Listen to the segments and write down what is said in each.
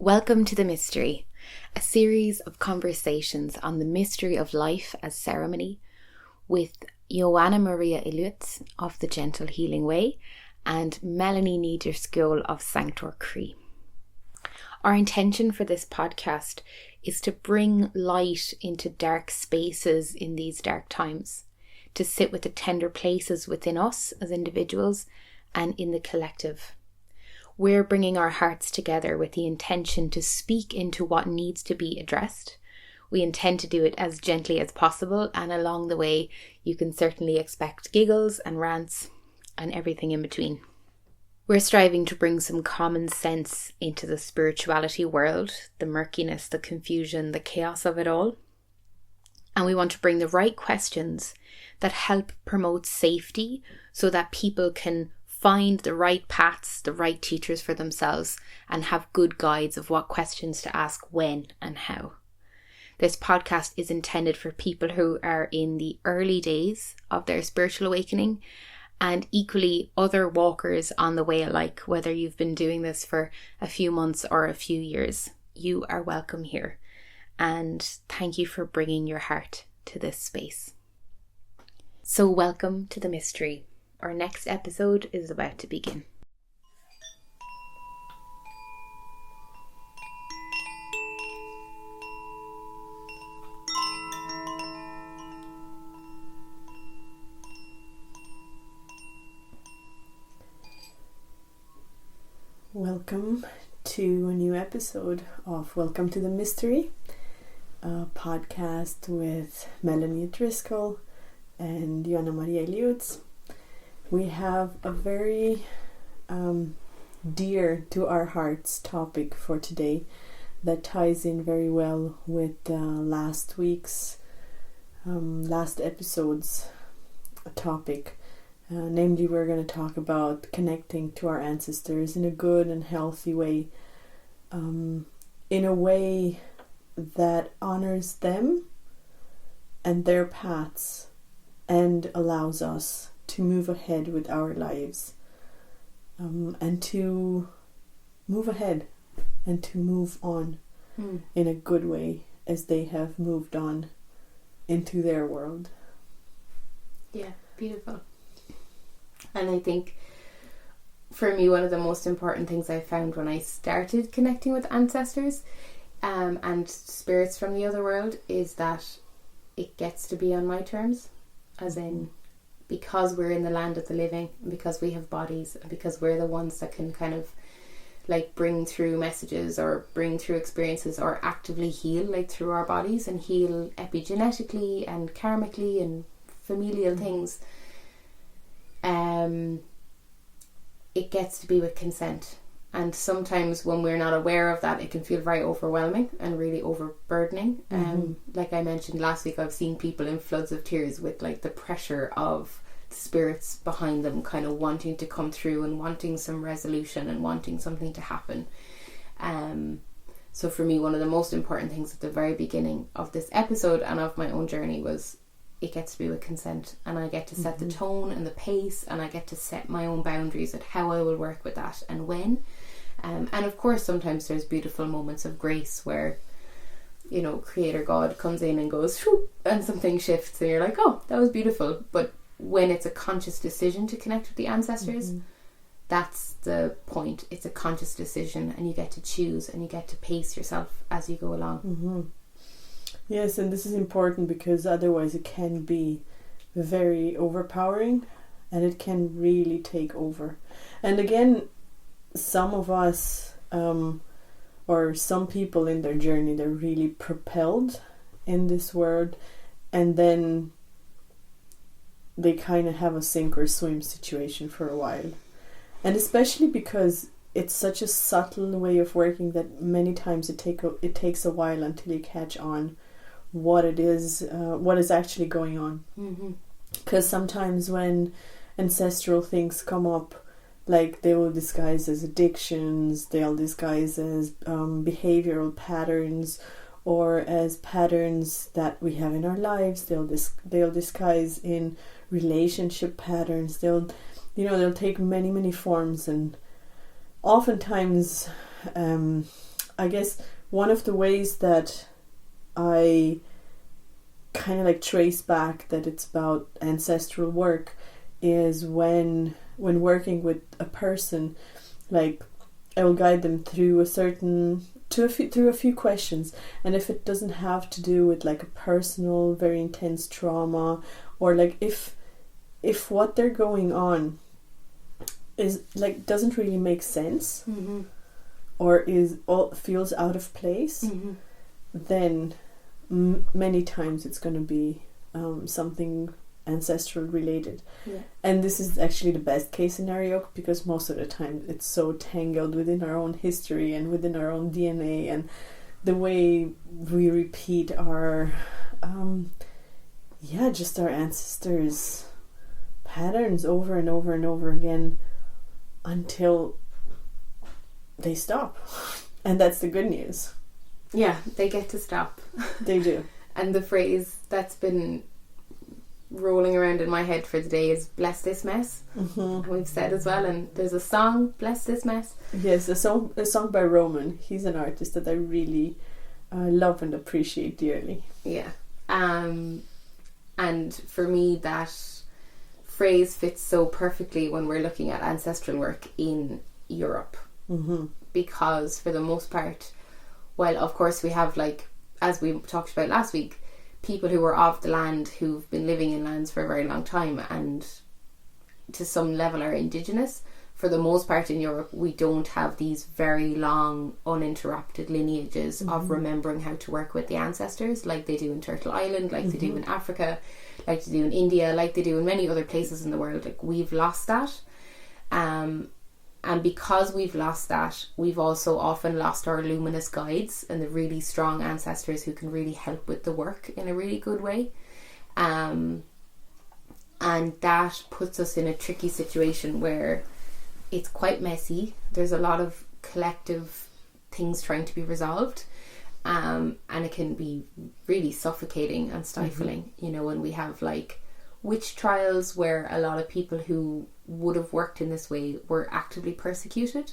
Welcome to The Mystery, a series of conversations on the mystery of life as ceremony with Ioana Maria Iluit of the Gentle Healing Way and Melanie Drisceoil of Sanctor Cree. Our intention for this podcast is to bring light into dark spaces in these dark times, to sit with the tender places within us as individuals and in the collective. We're bringing our hearts together with the intention to speak into what needs to be addressed. We intend to do it as gently as possible, and along the way you can certainly expect giggles and rants and everything in between. We're striving to bring some common sense into the spirituality world, the murkiness, the confusion, the chaos of it all. And we want to bring the right questions that help promote safety so that people can find the right paths, the right teachers for themselves, and have good guides of what questions to ask when and how. This podcast is intended for people who are in the early days of their spiritual awakening, and equally other walkers on the way alike, whether you've been doing this for a few months or a few years. You are welcome here, and thank you for bringing your heart to this space. So welcome to The Mystery. Our next episode is about to begin. Welcome to a new episode of Welcome to the Mystery, a podcast with Melanie Drisceoil and Ioana Maria Iluit. We have a very dear to our hearts topic for today that ties in very well with last episode's topic. Namely, we're going to talk about connecting to our ancestors in a good and healthy way, in a way that honors them and their paths and allows us to move ahead with our lives, and to move ahead and to move on in a good way as they have moved on into their world. Yeah, beautiful. And I think for me, one of the most important things I found when I started connecting with ancestors and spirits from the other world is that it gets to be on my terms, as in, because we're in the land of the living, because we have bodies, and because we're the ones that can kind of like bring through messages or bring through experiences or actively heal like through our bodies and heal epigenetically and karmically and familial things. It gets to be with consent, and sometimes when we're not aware of that, it can feel very overwhelming and really overburdening. Like I mentioned last week, I've seen people in floods of tears with like the pressure of the spirits behind them kind of wanting to come through and wanting some resolution and wanting something to happen. So for me, one of the most important things at the very beginning of this episode and of my own journey was it gets to be with consent, and I get to set the tone and the pace, and I get to set my own boundaries at how I will work with that and when. And of course sometimes there's beautiful moments of grace where, you know, Creator God comes in and goes whoop, and something shifts and you're like, oh, that was beautiful. But when it's a conscious decision to connect with the ancestors, that's the point. It's a conscious decision, and you get to choose and you get to pace yourself as you go along. Yes, and this is important because otherwise it can be very overpowering and it can really take over. And again, some of us, or some people in their journey, they're really propelled in this world, and then they kind of have a sink or swim situation for a while. And especially because it's such a subtle way of working that many times it takes a while until you catch on what it is, what is actually going on. Because sometimes when ancestral things come up, like they will disguise as addictions, they'll disguise as behavioral patterns, or as patterns that we have in our lives. They'll disguise in relationship patterns. They'll take many forms, and oftentimes I guess one of the ways that I kind of like trace back that it's about ancestral work is when working with a person, like I will guide them through through a few questions, and if it doesn't have to do with like a personal, very intense trauma, or like if what they're going on is like doesn't really make sense, mm-hmm. or feels out of place, mm-hmm. then many times it's going to be something ancestral related. Yeah. And this is actually the best case scenario, because most of the time it's so tangled within our own history and within our own DNA, and the way we repeat our just our ancestors' patterns over and over and over again until they stop. And that's the good news. Yeah, they get to stop. They do. And the phrase that's been rolling around in my head for the day is "bless this mess." Mm-hmm. And we've said as well, and there's a song, "Bless This Mess." Yes, a song by Roman. He's an artist that I really love and appreciate dearly. Yeah. And for me, that phrase fits so perfectly when we're looking at ancestral work in Europe. Mm-hmm. Because for the most part, while of course we have, like, as we talked about last week, people who are of the land, who've been living in lands for a very long time and to some level are indigenous, for the most part in Europe we don't have these very long uninterrupted lineages mm-hmm. of remembering how to work with the ancestors, like they do in Turtle Island, like mm-hmm. they do in Africa, like they do in India, like they do in many other places in the world. Like, we've lost that, and because we've lost that, we've also often lost our luminous guides and the really strong ancestors who can really help with the work in a really good way. And that puts us in a tricky situation where it's quite messy. There's a lot of collective things trying to be resolved. And it can be really suffocating and stifling, mm-hmm. you know, when we have like witch trials where a lot of people who would have worked in this way were actively persecuted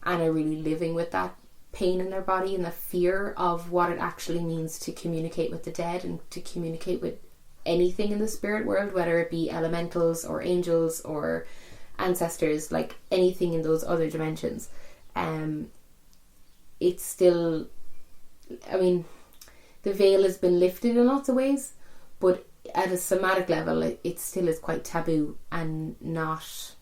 and are really living with that pain in their body and the fear of what it actually means to communicate with the dead and to communicate with anything in the spirit world, whether it be elementals or angels or ancestors, like anything in those other dimensions. It's still, I mean, the veil has been lifted in lots of ways, but at a somatic level it still is quite taboo and not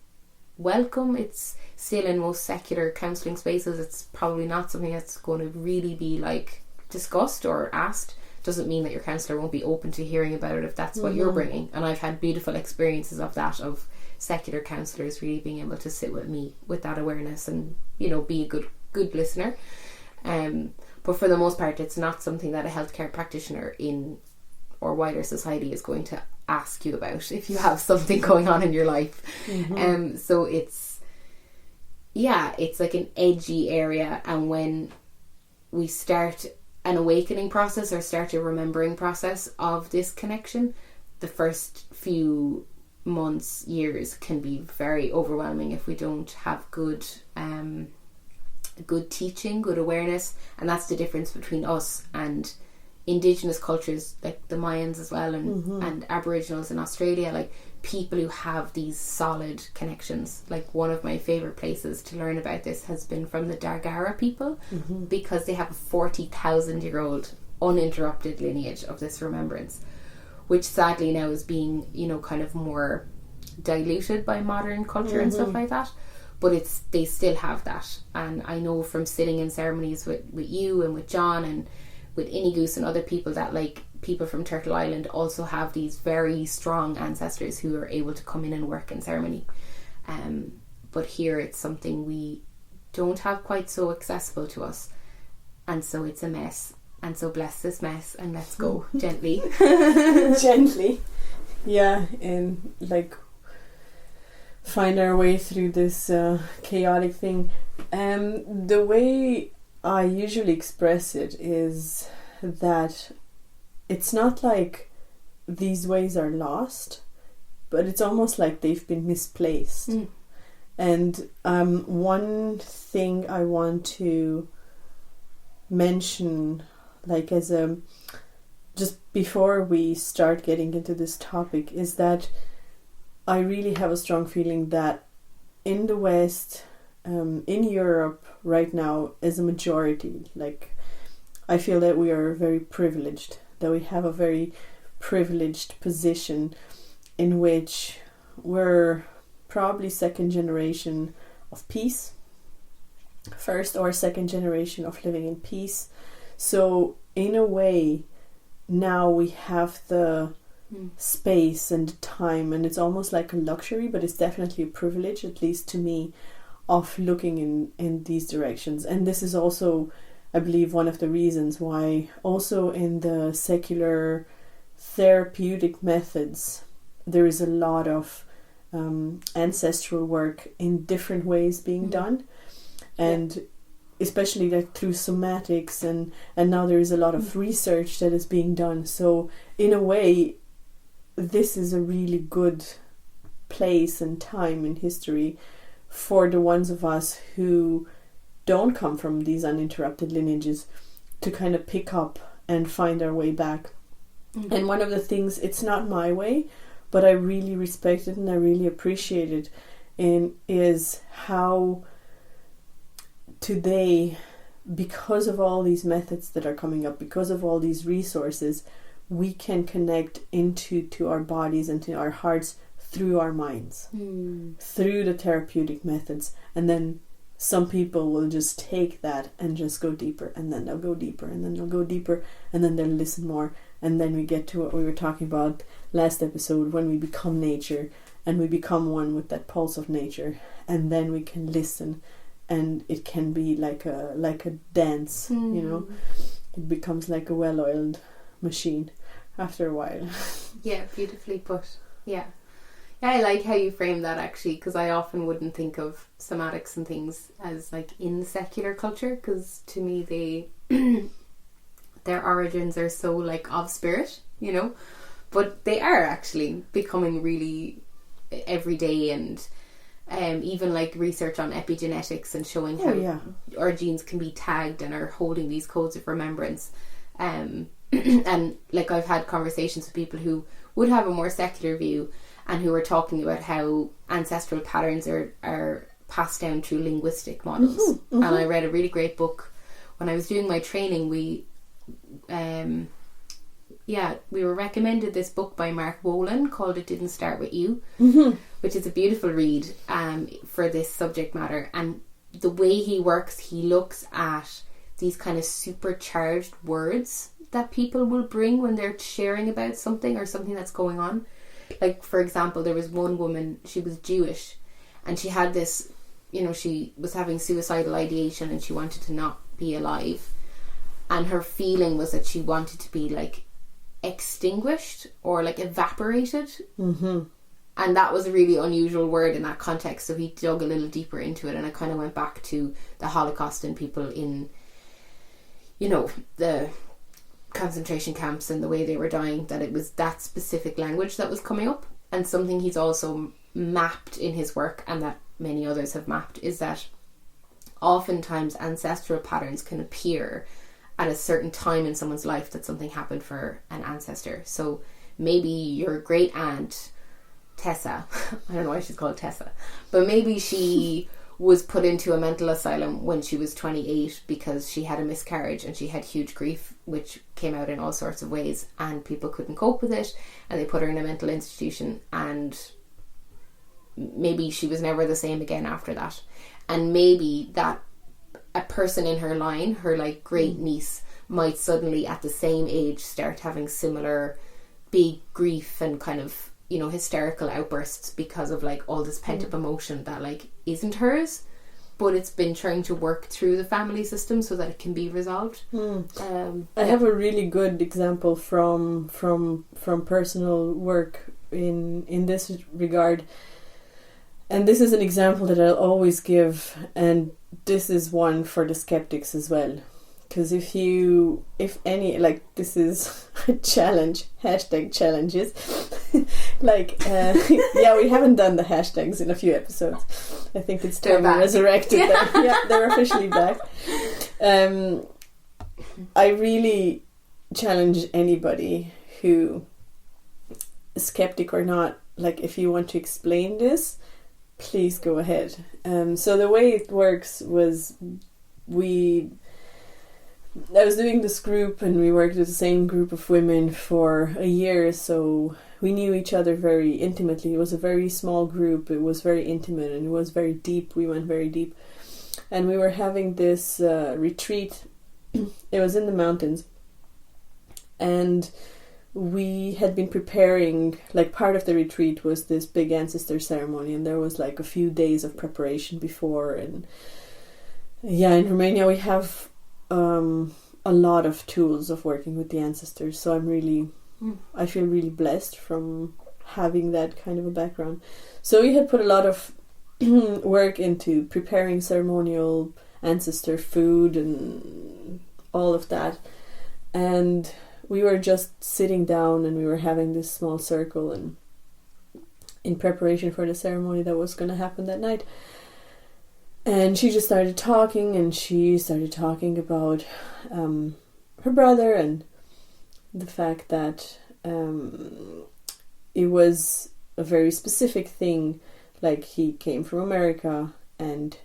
welcome. It's still, in most secular counselling spaces, it's probably not something that's going to really be like discussed or asked. Doesn't mean that your counsellor won't be open to hearing about it if that's what mm-hmm. you're bringing. And I've had beautiful experiences of that, of secular counsellors really being able to sit with me with that awareness and, you know, be a good listener. But for the most part, it's not something that a healthcare practitioner in or wider society is going to ask you about if you have something going on in your life. Mm-hmm. So it's like an edgy area, and when we start an awakening process or start a remembering process of this connection, the first few months, years can be very overwhelming if we don't have good teaching, good awareness. And that's the difference between us and indigenous cultures like the Mayans as well, and mm-hmm. and Aboriginals in Australia, like people who have these solid connections. Like, one of my favourite places to learn about this has been from the Dargara people, mm-hmm. because they have a 40,000-year-old uninterrupted lineage of this remembrance, which sadly now is being, you know, kind of more diluted by modern culture mm-hmm. and stuff like that. But they still have that. And I know from sitting in ceremonies with you and with John and with Inigus and other people, that like people from Turtle Island also have these very strong ancestors who are able to come in and work in ceremony. But here it's something we don't have quite so accessible to us, and so it's a mess. And so bless this mess, and let's go gently. Gently, yeah, and like find our way through this chaotic thing. The way I usually express it is that it's not like these ways are lost, but it's almost like they've been misplaced. And one thing I want to mention, like as a, just before we start getting into this topic, is that I really have a strong feeling that in the West, in Europe right now, as a majority, like I feel that we are very privileged, that we have a very privileged position in which we're probably second generation of peace, first or second generation of living in peace. So in a way, now we have the space and the time, and it's almost like a luxury, but it's definitely a privilege, at least to me, of looking in these directions. And this is also, I believe, one of the reasons why also in the secular therapeutic methods there is a lot of ancestral work in different ways being done, and especially like through somatics, and now there is a lot of research that is being done. So in a way, this is a really good place and time in history for the ones of us who don't come from these uninterrupted lineages to kind of pick up and find our way back. And one of the things, it's not my way, but I really respect it and I really appreciate it, is how today, because of all these methods that are coming up, because of all these resources, we can connect to our bodies and to our hearts through our minds, through the therapeutic methods. And then some people will just take that and just go deeper, and then they'll go deeper, and then they'll go deeper, and then they'll listen more. And then we get to what we were talking about last episode, when we become nature and we become one with that pulse of nature, and then we can listen, and it can be like a dance, you know. It becomes like a well-oiled machine after a while. Yeah, beautifully put. Yeah, I like how you frame that, actually, because I often wouldn't think of somatics and things as like in secular culture, because to me their origins are so like of spirit, you know, but they are actually becoming really everyday, and even like research on epigenetics and showing how our genes can be tagged and are holding these codes of remembrance. And like I've had conversations with people who would have a more secular view and who are talking about how ancestral patterns are passed down through linguistic models. And I read a really great book when I was doing my training. We were recommended this book by Mark Wolin called It Didn't Start With You, which is a beautiful read for this subject matter. And the way he works, he looks at these kind of supercharged words that people will bring when they're sharing about something or something that's going on. Like, for example, there was one woman, she was Jewish, and she had this, you know, she was having suicidal ideation and she wanted to not be alive. And her feeling was that she wanted to be like extinguished or like evaporated. And that was a really unusual word in that context. So he dug a little deeper into it, and I kind of went back to the Holocaust and people in, you know, the concentration camps and the way they were dying, that it was that specific language that was coming up. And something he's also mapped in his work, and that many others have mapped, is that oftentimes ancestral patterns can appear at a certain time in someone's life that something happened for an ancestor. So maybe your great aunt Tessa, I don't know why she's called Tessa, but maybe she was put into a mental asylum when she was 28 because she had a miscarriage and she had huge grief, which came out in all sorts of ways, and people couldn't cope with it, and they put her in a mental institution, and maybe she was never the same again after that. And maybe that a person in her line, her like great niece, might suddenly at the same age start having similar big grief and kind of, you know, hysterical outbursts because of like all this pent up emotion that like isn't hers, but it's been trying to work through the family system so that it can be resolved. I have a really good example from personal work in this regard, and this is an example that I'll always give, and this is one for the skeptics as well. Because if any, like, this is a challenge, #challenges. Like, we haven't done the hashtags in a few episodes. I think it's time we resurrected them. Yeah, they're officially back. I really challenge anybody who, skeptic or not, like if you want to explain this, please go ahead. So the way it works was I was doing this group and we worked with the same group of women for a year, so we knew each other very intimately. It was a very small group, it was very intimate and it was very deep. We went very deep. And we were having this retreat. It was in the mountains. And we had been preparing, like part of the retreat was this big ancestor ceremony, and there was like a few days of preparation before. And yeah, in Romania we have a lot of tools of working with the ancestors, so I feel really blessed from having that kind of a background. So we had put a lot of work into preparing ceremonial ancestor food and all of that, and we were just sitting down and we were having this small circle and in preparation for the ceremony that was going to happen that night. And she just started talking, and she started talking about her brother and the fact that it was a very specific thing. Like, he came from America and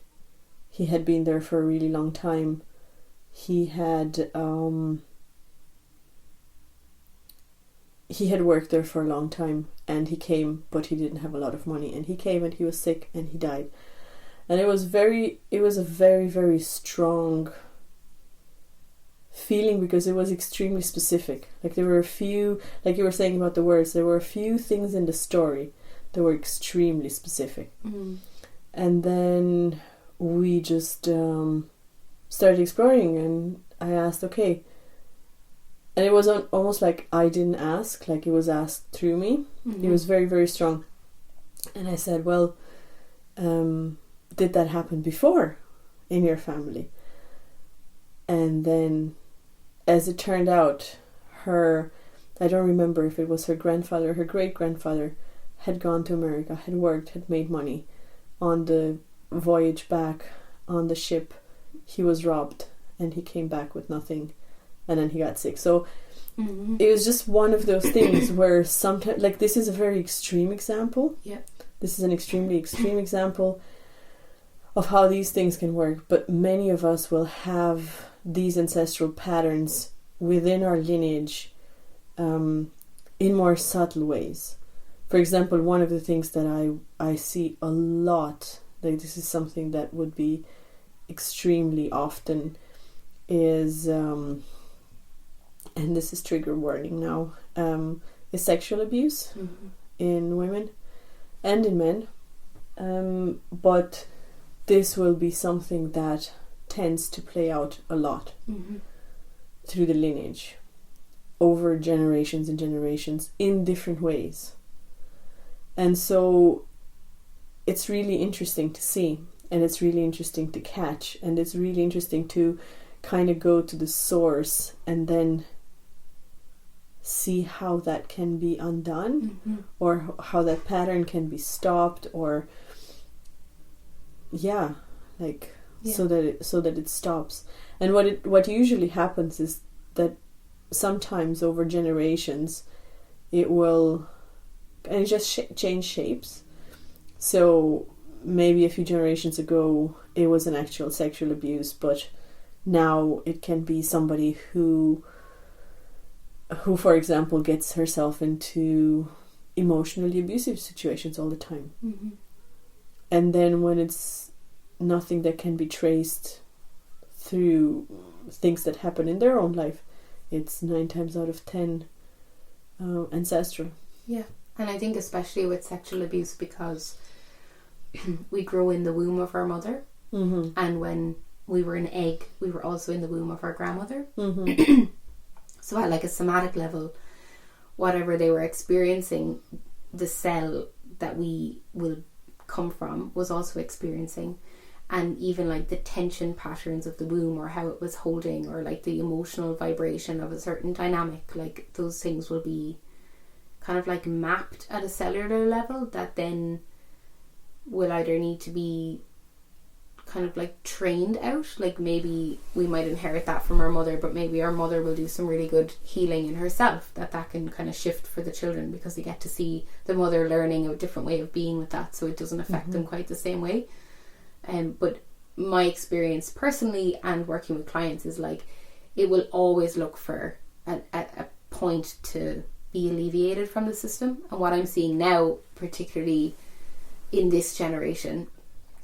he had been there for a really long time. He had worked there for a long time, and he came, but he didn't have a lot of money, and he came and he was sick and he died. And it was a very, very strong feeling because it was extremely specific. Like, there were a few, like you were saying about the words, there were a few things in the story that were extremely specific. Mm-hmm. And then we just started exploring, and I asked, okay. And it was almost like I didn't ask, like it was asked through me. Mm-hmm. It was very, very strong. And I said, well, did that happen before in your family? And then, as it turned out, I don't remember if it was her grandfather or her great-grandfather, had gone to America, had worked, had made money. On the voyage back on the ship, he was robbed and he came back with nothing, and then he got sick. So it was just one of those things where sometimes, like, this is a very extreme example. Yeah. This is an extremely extreme example of how these things can work, but many of us will have these ancestral patterns within our lineage in more subtle ways. For example, one of the things that I see a lot, like this is something that would be extremely often, is, and this is trigger warning now, is sexual abuse in women and in men. But this will be something that tends to play out a lot through the lineage, over generations and generations, in different ways. And so it's really interesting to see, and it's really interesting to catch, and it's really interesting to kind of go to the source and then see how that can be undone, or how that pattern can be stopped, or so that it stops. And what usually happens is that sometimes over generations it will just change shapes. So maybe a few generations ago it was an actual sexual abuse, but now it can be somebody who for example gets herself into emotionally abusive situations all the time. And then when it's nothing that can be traced through things that happen in their own life, it's 9 times out of 10 ancestral. Yeah. And I think especially with sexual abuse, because we grow in the womb of our mother, and when we were an egg, we were also in the womb of our grandmother. So at like a somatic level, whatever they were experiencing, the cell that we will come from was also experiencing. And even like the tension patterns of the womb, or how it was holding, or like the emotional vibration of a certain dynamic, like those things will be kind of like mapped at a cellular level, that then will either need to be kind of like trained out. Like maybe we might inherit that from our mother, but maybe our mother will do some really good healing in herself, that can kind of shift for the children, because they get to see the mother learning a different way of being with that, so it doesn't affect them quite the same way. But my experience personally and working with clients is like, it will always look for a point to be alleviated from the system. And what I'm seeing now, particularly in this generation,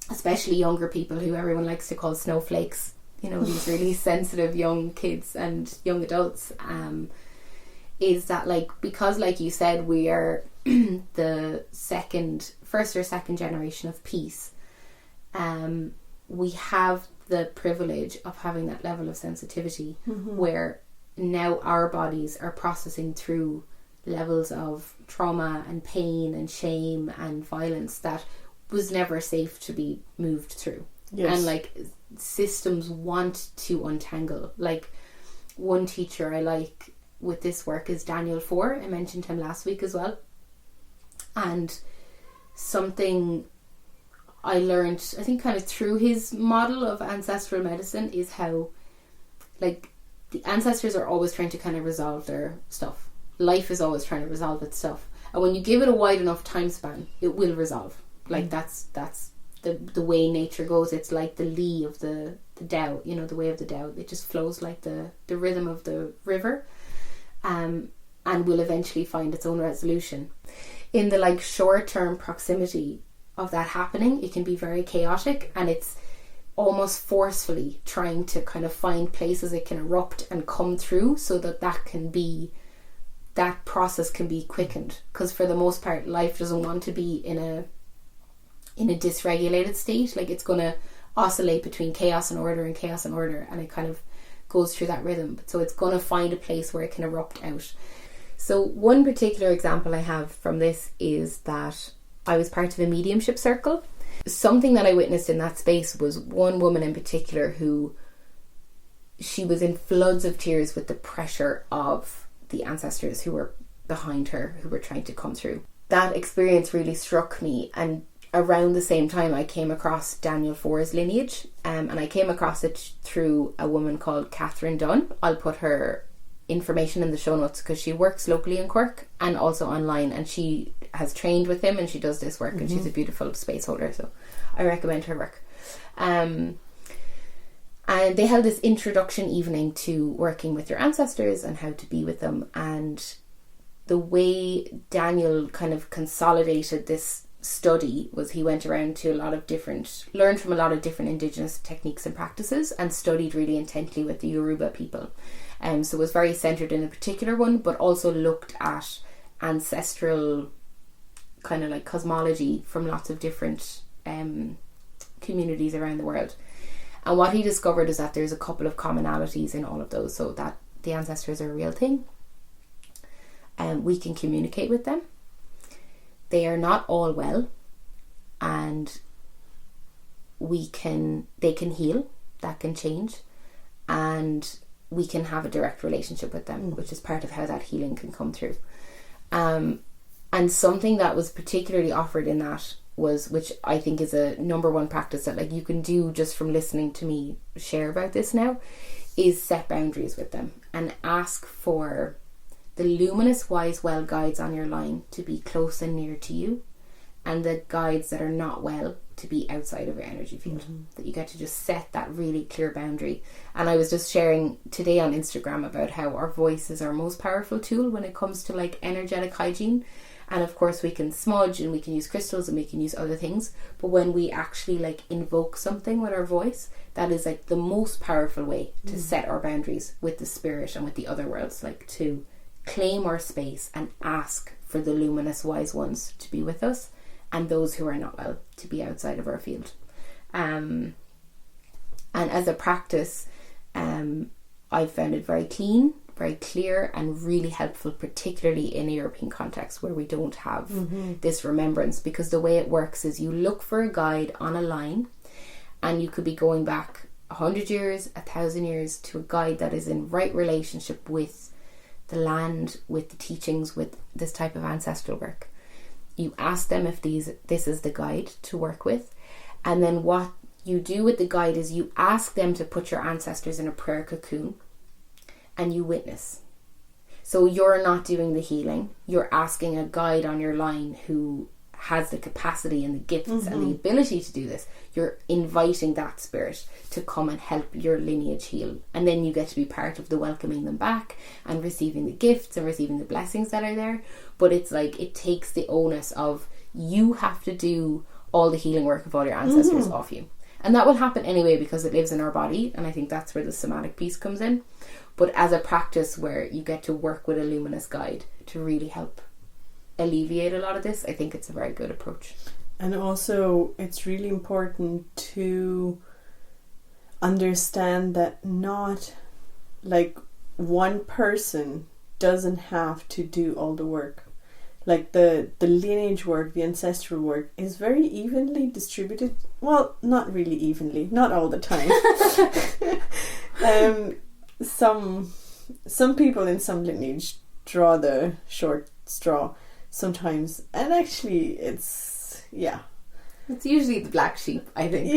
especially younger people who everyone likes to call snowflakes, you know, these really sensitive young kids and young adults, is that like, because like you said, we are the first or second generation of peace, we have the privilege of having that level of sensitivity, where now our bodies are processing through levels of trauma and pain and shame and violence that was never safe to be moved through. Yes. And like, systems want to untangle. Like, one teacher I like with this work is Daniel Four. I mentioned him last week as well. And something I learned, I think kind of through his model of ancestral medicine, is how like the ancestors are always trying to kind of resolve their stuff. Life is always trying to resolve its stuff. And when you give it a wide enough time span, it will resolve. Like that's the way nature goes. It's like the Li of the Tao, you know, the way of the Tao. It just flows like the rhythm of the river, and will eventually find its own resolution. In the like short-term proximity of that happening, it can be very chaotic, and it's almost forcefully trying to kind of find places it can erupt and come through, so that process can be quickened. Because for the most part, life doesn't want to be in a dysregulated state. Like, it's going to oscillate between chaos and order, and it kind of goes through that rhythm. So it's going to find a place where it can erupt out. So one particular example I have from this is that I was part of a mediumship circle. Something that I witnessed in that space was one woman in particular who, she was in floods of tears with the pressure of the ancestors who were behind her, who were trying to come through. That experience really struck me, and around the same time I came across Daniel Four's lineage, and I came across it through a woman called Catherine Dunn. I'll put her information in the show notes, because she works locally in Cork and also online, and she has trained with him and she does this work, and she's a beautiful space holder, so I recommend her work. And they held this introduction evening to working with your ancestors and how to be with them. And the way Daniel kind of consolidated this study was he went around to learned from a lot of different indigenous techniques and practices, and studied really intently with the Yoruba people. So it was very centered in a particular one, but also looked at ancestral kind of like cosmology from lots of different communities around the world. And what he discovered is that there's a couple of commonalities in all of those. So that the ancestors are a real thing, and we can communicate with them. They are not all well, and they can heal. That can change, and we can have a direct relationship with them, which is part of how that healing can come through. And something that was particularly offered in that was, which I think is a number one practice that like you can do just from listening to me share about this now, is set boundaries with them and ask for the luminous wise well guides on your line to be close and near to you, and the guides that are not well to be outside of your energy field. That you get to just set that really clear boundary. And I was just sharing today on Instagram about how our voice is our most powerful tool when it comes to like energetic hygiene. And of course we can smudge and we can use crystals and we can use other things, but when we actually like invoke something with our voice, that is like the most powerful way to set our boundaries with the spirit and with the other worlds, like to claim our space and ask for the luminous wise ones to be with us, and those who are not well to be outside of our field. And as a practice, I've found it very clean, very clear, and really helpful, particularly in a European context where we don't have this remembrance, because the way it works is you look for a guide on a line, and you could be going back 100 years, 1,000 years to a guide that is in right relationship with the land, with the teachings, with this type of ancestral work. You ask them if this is the guide to work with, and then what you do with the guide is you ask them to put your ancestors in a prayer cocoon and you witness. So you're not doing the healing. You're asking a guide on your line who has the capacity and the gifts and the ability to do this. You're inviting that spirit to come and help your lineage heal. And then you get to be part of the welcoming them back and receiving the gifts and receiving the blessings that are there. But it's like, it takes the onus of, you have to do all the healing work of all your ancestors off you. And that will happen anyway because it lives in our body. And I think that's where the somatic piece comes in. But as a practice where you get to work with a luminous guide to really help alleviate a lot of this, I think it's a very good approach. And also, it's really important to understand that not like one person doesn't have to do all the work. Like the lineage work, the ancestral work is very evenly distributed. Well, not really evenly, not all the time. Some people in some lineage draw the short straw sometimes, and actually it's usually the black sheep, I think.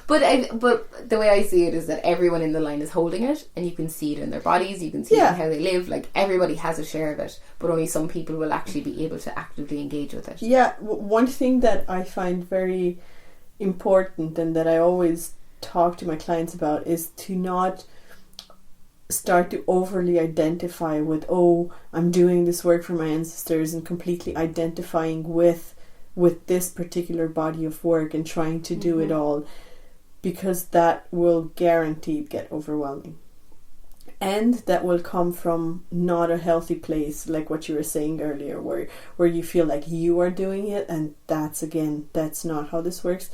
But the way I see it is that everyone in the line is holding it, and you can see it in their bodies, you can see it in how they live. Like, everybody has a share of it, but only some people will actually be able to actively engage with it. One thing that I find very important and that I always talk to my clients about is to not start to overly identify with, oh, I'm doing this work for my ancestors, and completely identifying with this particular body of work and trying to do it all, because that will guaranteed get overwhelming, and that will come from not a healthy place, like what you were saying earlier, where you feel like you are doing it, and that's not how this works.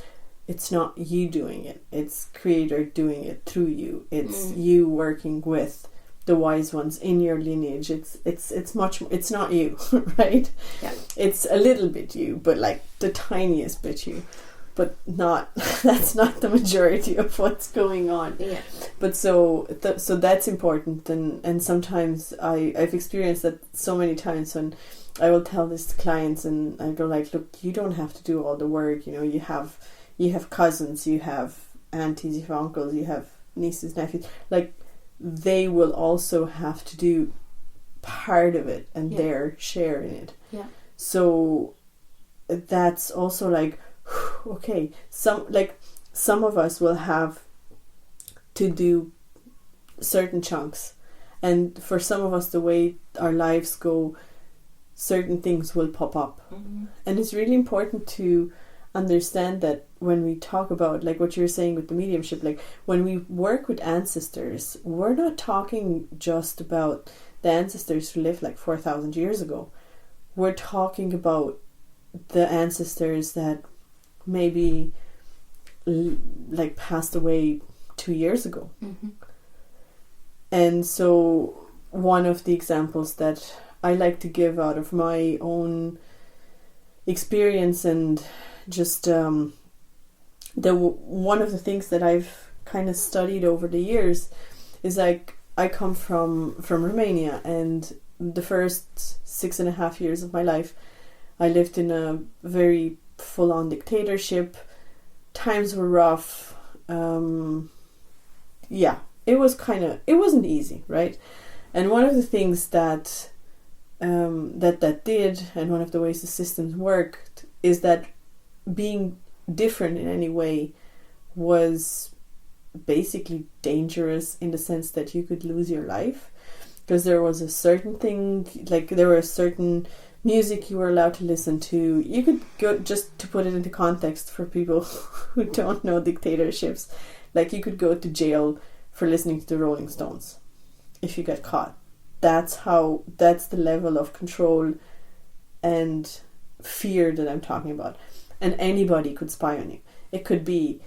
It's not you doing it. It's Creator doing it through you. It's you working with the wise ones in your lineage. It's much. It's not you, right? Yeah. It's a little bit you, but like the tiniest bit you, but not. That's not the majority of what's going on. Yeah. But so that's important, and sometimes I've experienced that so many times when I will tell this to clients, and I go like, look, you don't have to do all the work. You know, you have cousins, you have aunties, you have uncles, you have nieces, nephews. Like, they will also have to do part of it and their share in it. Yeah. So that's also like, okay, some of us will have to do certain chunks, and for some of us, the way our lives go, certain things will pop up. And it's really important to understand that when we talk about, like what you were saying with the mediumship, like when we work with ancestors, we're not talking just about the ancestors who lived like 4,000 years ago. We're talking about the ancestors that maybe like passed away 2 years ago. And so one of the examples that I like to give out of my own experience, and just one of the things that I've kind of studied over the years is, like, I come from Romania, and the first 6.5 years of my life I lived in a very full-on dictatorship. Times were rough. It wasn't easy, right? And one of the things that did, and one of the ways the systems worked, is that being different in any way was basically dangerous, in the sense that you could lose your life, because there was a certain thing, like there were certain music you were allowed to listen to. You could go, just to put it into context for people who don't know dictatorships, like you could go to jail for listening to the Rolling Stones if you got caught. That's the level of control and fear that I'm talking about. And anybody could spy on you. It could be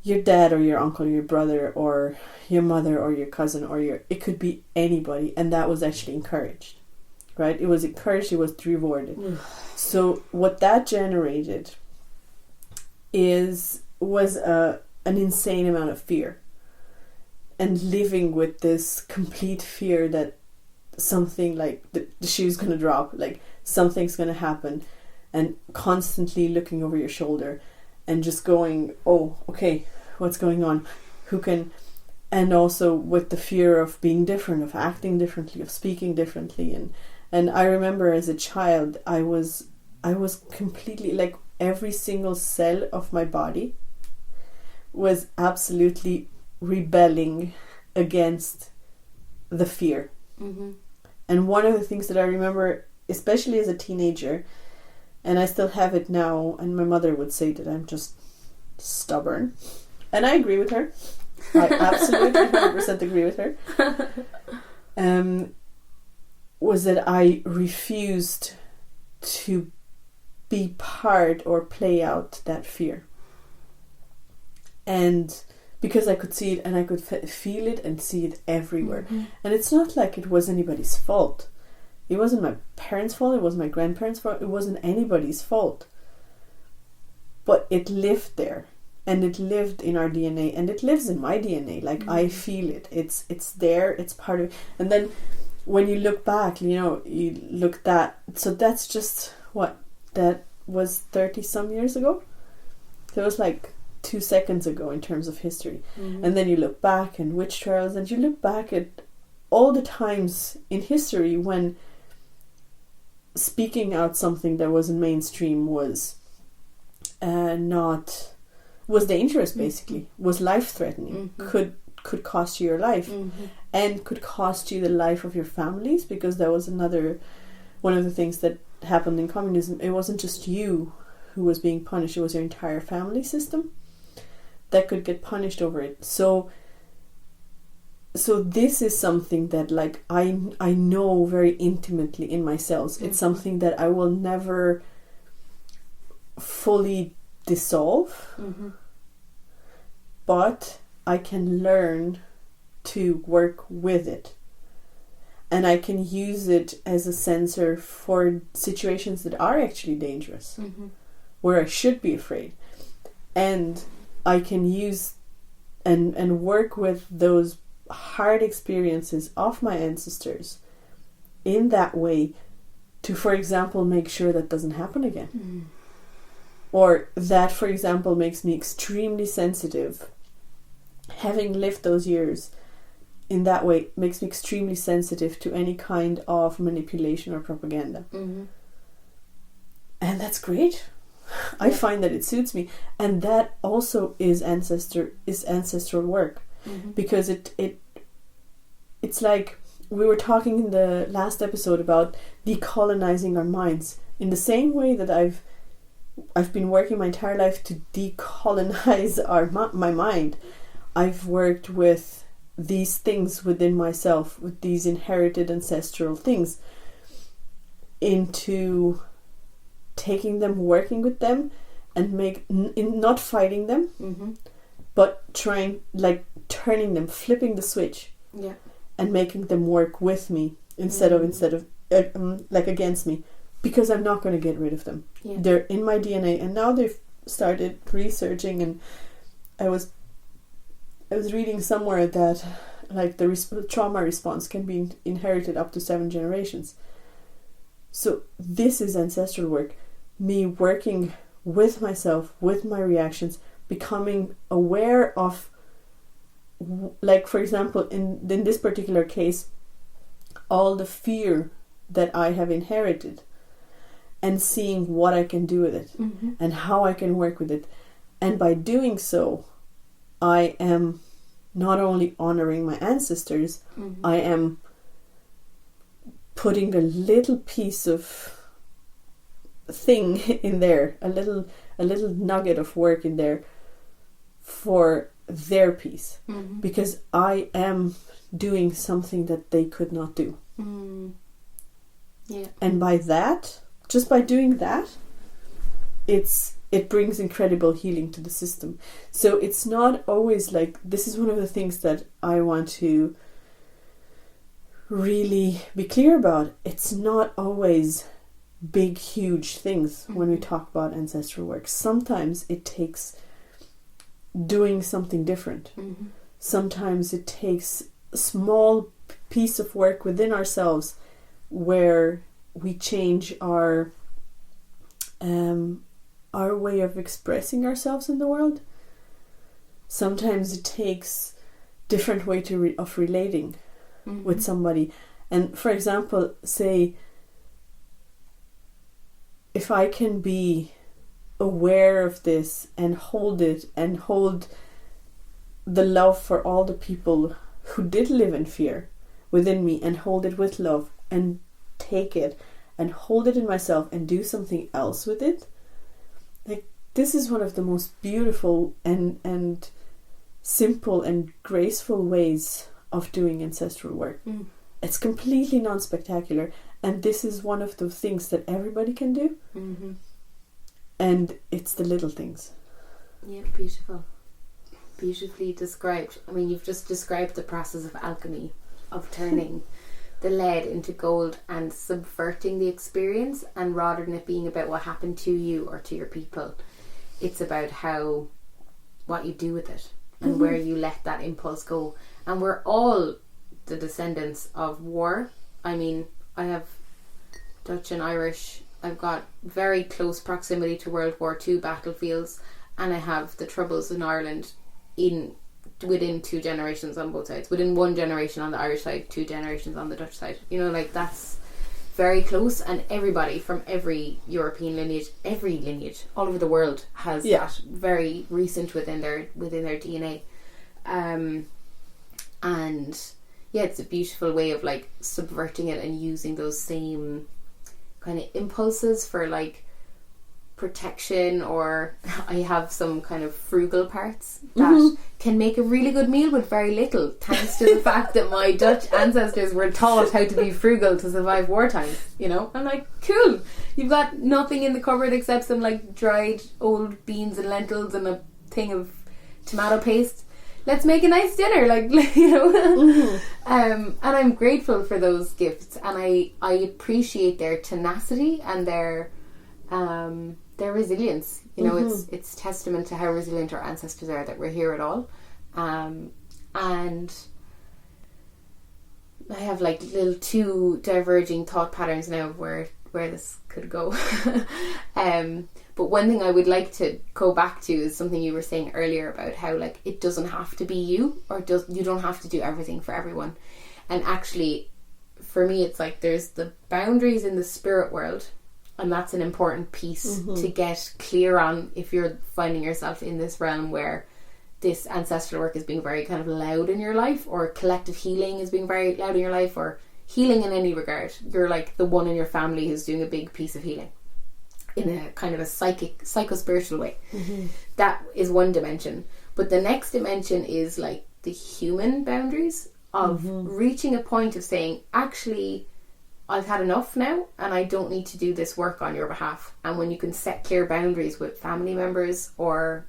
your dad or your uncle or your brother or your mother or your cousin it could be anybody, and that was actually encouraged, right? It was encouraged, it was rewarded. So what that generated was an insane amount of fear, and living with this complete fear that something, like the shoe's going to drop, like something's going to happen, and constantly looking over your shoulder. and just going, oh, okay, what's going on? Who can... And also with the fear of being different, of acting differently, of speaking differently. And I remember as a child, I was completely, like, every single cell of my body was absolutely rebelling against the fear. Mm-hmm. And one of the things that I remember, especially as a teenager, and I still have it now, and my mother would say that I'm just stubborn. And I agree with her. I absolutely 100% agree with her. Was that I refused to be part or play out that fear. And because I could see it and I could feel it and see it everywhere. Mm-hmm. And it's not like it was anybody's fault. It wasn't my parents' fault, it wasn't my grandparents' fault, it wasn't anybody's fault. But it lived there. And it lived in our DNA. And it lives in my DNA. Like, mm-hmm. I feel it. It's there, it's part of it. And then when you look back, you look that. So that's just, what? That was 30 some years ago? That was like 2 seconds ago in terms of history. Mm-hmm. And then you look back and witch trials, and you look back at all the times in history when speaking out something that wasn't mainstream was was dangerous, basically, mm-hmm. was life-threatening, mm-hmm. could cost you your life, mm-hmm. and could cost you the life of your families, because that was one of the things that happened in communism. It wasn't just you who was being punished, it was your entire family system that could get punished over it. So this is something that, like, I know very intimately in my cells. Mm-hmm. It's something that I will never fully dissolve, mm-hmm. but I can learn to work with it, and I can use it as a sensor for situations that are actually dangerous, mm-hmm. where I should be afraid, and I can use and work with those hard experiences of my ancestors in that way to, for example, make sure that doesn't happen again. Mm-hmm. Or that, for example, makes me extremely sensitive. Having lived those years in that way makes me extremely sensitive to any kind of manipulation or propaganda. Mm-hmm. And that's great. I find that it suits me. And that also is ancestral work. Mm-hmm. Because it's like we were talking in the last episode about decolonizing our minds. In the same way that I've been working my entire life to decolonize my mind, I've worked with these things within myself, with these inherited ancestral things, into taking them, working with them, and not fighting them, mm-hmm. but trying, like, turning them, flipping the switch, yeah, and making them work with me instead of like against me, because I'm not going to get rid of them. Yeah. They're in my DNA, and now they've started researching, and I was reading somewhere that, like, the trauma response can be inherited up to 7 generations. So this is ancestral work. Me working with myself, with my reactions, becoming aware of, like, for example, in this particular case, all the fear that I have inherited, and seeing what I can do with it, mm-hmm. and how I can work with it. And by doing so, I am not only honoring my ancestors, mm-hmm. I am putting a little piece of thing in there, a little nugget of work in there for their peace, mm-hmm. because I am doing something that they could not do. Mm. Yeah. And by that, just by doing that, it brings incredible healing to the system. So it's not always like, this is one of the things that I want to really be clear about. It's not always big, huge things, mm-hmm. when we talk about ancestral work. Sometimes it takes doing something different. Mm-hmm. Sometimes it takes a small piece of work within ourselves where we change our our way of expressing ourselves in the world. Sometimes it takes different way of relating with somebody. And for example, say, if I can be aware of this and hold it and hold the love for all the people who did live in fear within me, and hold it with love and take it and hold it in myself and do something else with it, like, this is one of the most beautiful and simple and graceful ways of doing ancestral work. It's completely non-spectacular, and this is one of the things that everybody can do. And it's the little things. Yeah, beautiful. Beautifully described. I mean, you've just described the process of alchemy, of turning the lead into gold and subverting the experience, and rather than it being about what happened to you or to your people, it's about what you do with it and where you let that impulse go. And we're all the descendants of war. I mean, I have Dutch and Irish. I've got very close proximity to World War II battlefields, and I have the Troubles in Ireland within 2 generations on both sides. Within 1 generation on the Irish side, 2 generations on the Dutch side. You know, like, that's very close, and everybody from every European lineage, every lineage all over the world has that very recent within their DNA. And yeah, it's a beautiful way of like subverting it and using those same kind of impulses for like protection. Or I have some kind of frugal parts that can make a really good meal with very little, thanks to the fact that my Dutch ancestors were taught how to be frugal to survive wartime. You know, I'm like, cool, you've got nothing in the cupboard except some like dried old beans and lentils and a thing of tomato paste. Let's make a nice dinner, like, you know. And I'm grateful for those gifts, and I appreciate their tenacity and their resilience. You know, it's testament to how resilient our ancestors are that we're here at all. And I have like little 2 diverging thought patterns now of where this could go. But one thing I would like to go back to is something you were saying earlier about how like it doesn't have to be you, or you don't have to do everything for everyone. And actually, for me, it's like there's the boundaries in the spirit world, and that's an important piece to get clear on if you're finding yourself in this realm where this ancestral work is being very kind of loud in your life, or collective healing is being very loud in your life, or healing in any regard. You're like the one in your family who's doing a big piece of healing in a kind of a psycho-spiritual way. That is one dimension. But the next dimension is like the human boundaries of reaching a point of saying, actually, I've had enough now, and I don't need to do this work on your behalf. And when you can set clear boundaries with family members or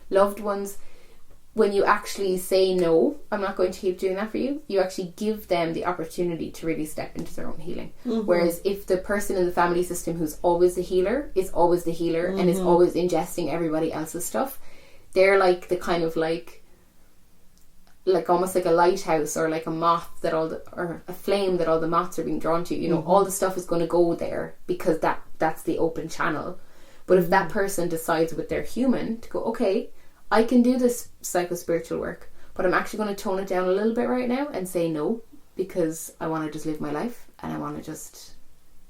loved ones, when you actually say, no, I'm not going to keep doing that for you, you actually give them the opportunity to really step into their own healing. Whereas if the person in the family system who's always the healer is always the healer and is always ingesting everybody else's stuff, they're like the kind of like almost like a lighthouse, or like a moth or a flame that all the moths are being drawn to. You know, all the stuff is going to go there because that's the open channel. But if that person decides with their human to go, okay, I can do this psycho-spiritual work, but I'm actually going to tone it down a little bit right now and say no, because I want to just live my life and I want to just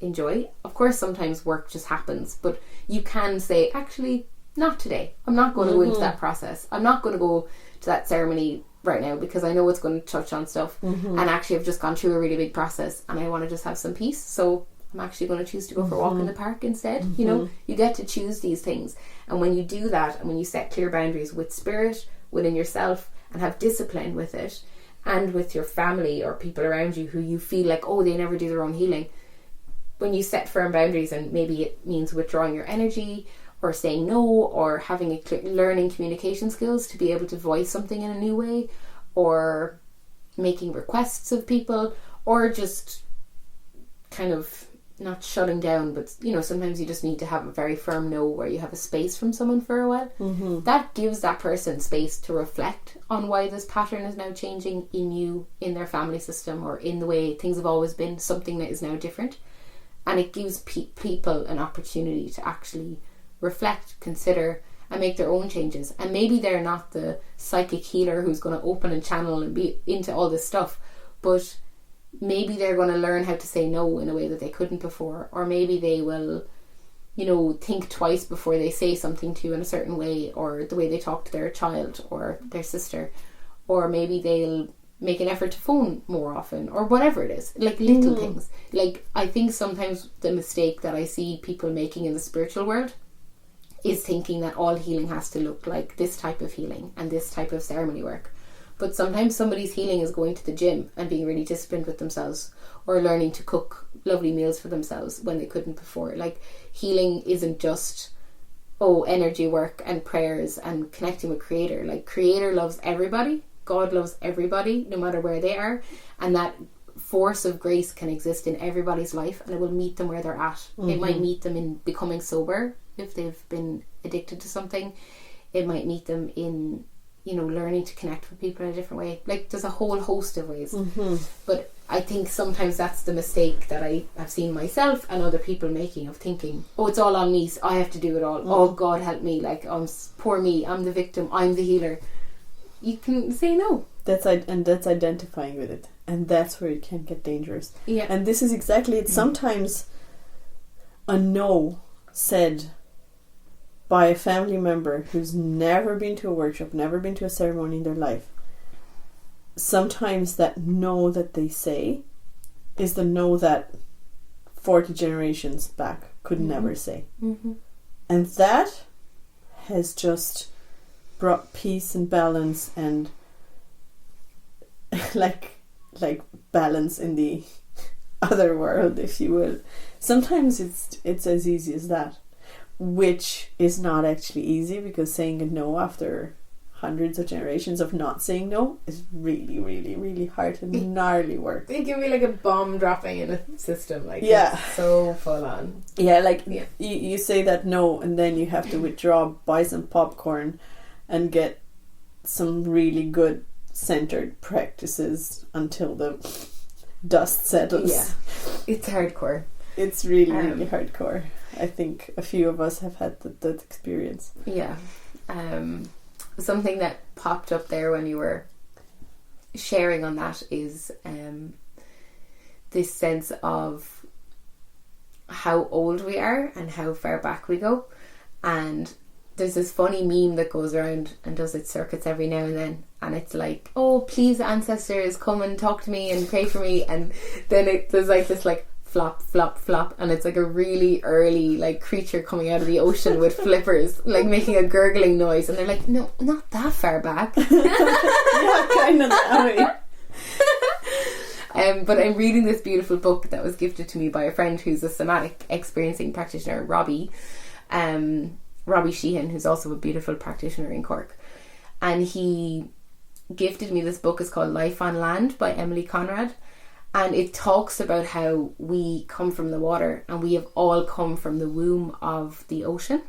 enjoy. Of course, sometimes work just happens, but you can say, actually, not today. I'm not going to go into that process. I'm not going to go to that ceremony right now because I know it's going to touch on stuff. And actually, I've just gone through a really big process and I want to just have some peace. So I'm actually going to choose to go for a walk in the park instead. You know, you get to choose these things. And when you do that, and when you set clear boundaries with spirit, within yourself, and have discipline with it, and with your family or people around you who you feel like, oh, they never do their own healing. When you set firm boundaries, and maybe it means withdrawing your energy, or saying no, or having learning communication skills to be able to voice something in a new way, or making requests of people, or just kind of not shutting down, but you know, sometimes you just need to have a very firm no where you have a space from someone for a while. That gives that person space to reflect on why this pattern is now changing in you, in their family system, or in the way things have always been, something that is now different. And it gives people an opportunity to actually reflect, consider, and make their own changes. And maybe they're not the psychic healer who's going to open and channel and be into all this stuff, but maybe they're going to learn how to say no in a way that they couldn't before, or maybe they will, you know, think twice before they say something to you in a certain way, or the way they talk to their child or their sister, or maybe they'll make an effort to phone more often, or whatever it is, like little things. Like, I think sometimes the mistake that I see people making in the spiritual world is thinking that all healing has to look like this type of healing and this type of ceremony work. But sometimes somebody's healing is going to the gym and being really disciplined with themselves, or learning to cook lovely meals for themselves when they couldn't before. Like, healing isn't just, energy work and prayers and connecting with Creator. Like, Creator loves everybody. God loves everybody, no matter where they are. And that force of grace can exist in everybody's life, and it will meet them where they're at. It might meet them in becoming sober if they've been addicted to something. It might meet them in, you know, learning to connect with people in a different way. Like, there's a whole host of ways. But I think sometimes that's the mistake that I have seen myself and other people making, of thinking, it's all on me, so I have to do it all. Oh, God help me, like, poor me, I'm the victim, I'm the healer. You can say no. That's identifying with it, and that's where it can get dangerous. Yeah. And this is exactly it. Sometimes a no said by a family member who's never been to a workshop, never been to a ceremony in their life, sometimes that no that they say is the no that 40 generations back could never say. And that has just brought peace and balance, and like balance in the other world, if you will. Sometimes it's as easy as that, which is not actually easy, because saying a no after hundreds of generations of not saying no is really, really, really hard and gnarly work. It can be like a bomb dropping in a system. Like, yeah, it's so full on. Yeah, like you say that no, and then you have to withdraw, buy some popcorn, and get some really good centered practices until the dust settles. Yeah, it's hardcore. It's really, really hardcore. I think a few of us have had that experience. Yeah. Something that popped up there when you were sharing on that is this sense of how old we are and how far back we go. And there's this funny meme that goes around and does its circuits every now and then, and it's like, oh, please ancestors, come and talk to me and pray for me. And then there's like this like flop, flop, flop, and it's like a really early like creature coming out of the ocean with flippers, like making a gurgling noise, and they're like, no, not that far back. Yeah, kind of that way. But I'm reading this beautiful book that was gifted to me by a friend who's a somatic experiencing practitioner, Robbie Sheehan, who's also a beautiful practitioner in Cork, and he gifted me this book. It's called Life on Land by Emily Conrad. And it talks about how we come from the water, and we have all come from the womb of the ocean.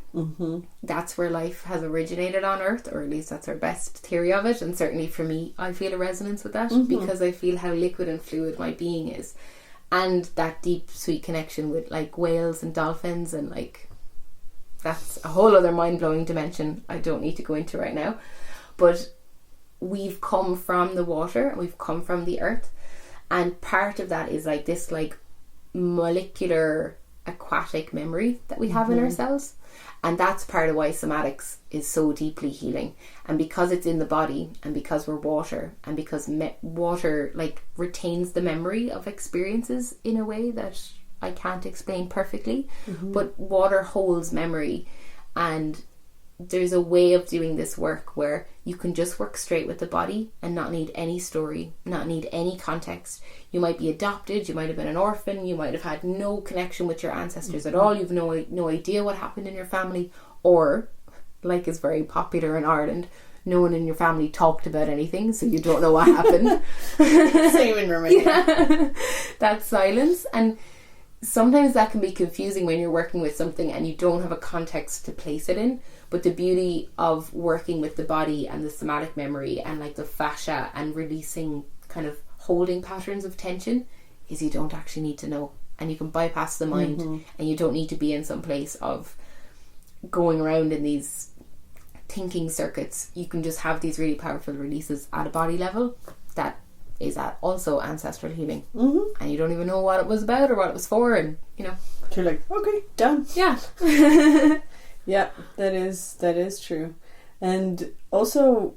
That's where life has originated on Earth, or at least that's our best theory of it. And certainly for me, I feel a resonance with that, because I feel how liquid and fluid my being is, and that deep, sweet connection with like whales and dolphins, and like that's a whole other mind-blowing dimension I don't need to go into right now. But we've come from the water, and we've come from the earth. And part of that is like this like molecular aquatic memory that we have in ourselves. And that's part of why somatics is so deeply healing. And because it's in the body, and because we're water, and because water like retains the memory of experiences in a way that I can't explain perfectly. But water holds memory, and there's a way of doing this work where you can just work straight with the body and not need any story, not need any context. You might be adopted, you might have been an orphan, you might have had no connection with your ancestors at all, you've no idea what happened in your family, or, like is very popular in Ireland, no one in your family talked about anything, so you don't know what happened. Same in Romania. Yeah. That's silence. And sometimes that can be confusing when you're working with something and you don't have a context to place it in. But the beauty of working with the body and the somatic memory and like the fascia and releasing kind of holding patterns of tension is you don't actually need to know, and you can bypass the mind, and you don't need to be in some place of going around in these thinking circuits, you can just have these really powerful releases at a body level that is also ancestral healing. And you don't even know what it was about or what it was for, and you're like, okay, done. Yeah. Yeah, that is true. And also,